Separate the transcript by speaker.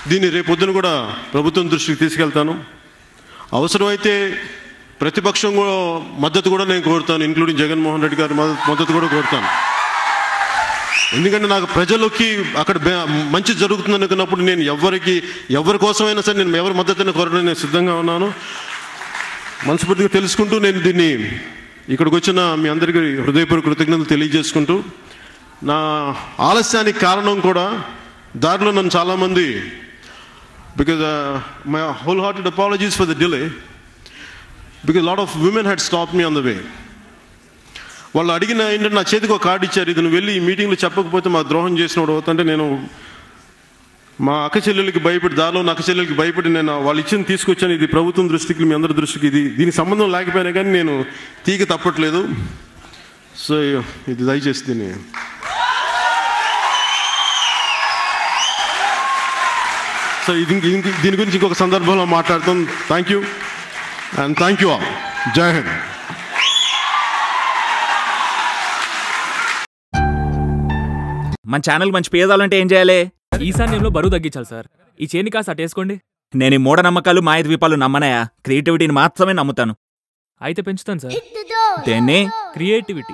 Speaker 1: దీన్ని రేపొద్దున కూడా ప్రభుత్వం దృష్టికి తీసుకెళ్తాను. అవసరమైతే ప్రతిపక్షం మద్దతు కూడా నేను కోరుతాను, ఇంక్లూడింగ్ జగన్మోహన్ రెడ్డి గారి మద్దతు కూడా కోరుతాను. ఎందుకంటే నాకు ప్రజలకి అక్కడ మంచి జరుగుతుంది అనుకున్నప్పుడు నేను ఎవరి కోసమైనా సరే నేను ఎవరి మద్దతుని కోరడానికి నేను సిద్ధంగా ఉన్నాను. మనస్ఫూర్తిగా తెలుసుకుంటూ నేను దీన్ని ఇక్కడికి వచ్చిన మీ అందరికీ హృదయపూర్వక కృతజ్ఞతలు తెలియజేసుకుంటూ, నా ఆలస్యానికి కారణం కూడా దారిలో నన్ను చాలామంది, because my whole hearted apologies for the delay, because lot of women had stop me on the way. వాళ్ళు అడిగిన ఏంటంటే నా చేతికి ఒక కార్డు ఇచ్చారు, ఇది నువ్వు వెళ్ళి ఈ మీటింగ్లో చెప్పకపోతే మా ద్రోహం చేసినోడు అవుతుంటే, నేను మా అక్క చెల్లెలకి భయపడి, దారిలో నా అక్క చెల్లెలకి భయపడి నేను వాళ్ళు ఇచ్చింది తీసుకొచ్చాను. ఇది ప్రభుత్వం దృష్టికి, మీ అందరి దృష్టికి దీనికి సంబంధం లేకపోయినా కానీ నేను తీగ తప్పట్లేదు. సో ఇది దయచేసి దీన్ని సో దీని గురించి ఇంకొక సందర్భంలో మాట్లాడతాం. Thank you and thank you all. జై హింద్.
Speaker 2: మన ఛానల్ మంచి పేదాలంటే ఏం చేయాలి?
Speaker 3: ఈశాన్యంలో బరువు తగ్గించాలి సార్. ఈ చేని కాస్త అటేసుకోండి.
Speaker 2: నేను ఈ మూఢనమ్మకాలు మాయద్వీపాలు నమ్మనాయా, క్రియేటివిటీని మాత్రమే నమ్ముతాను.
Speaker 3: అయితే పెంచుతాను సార్.
Speaker 2: దేన్ని?
Speaker 3: క్రియేటివిటీ.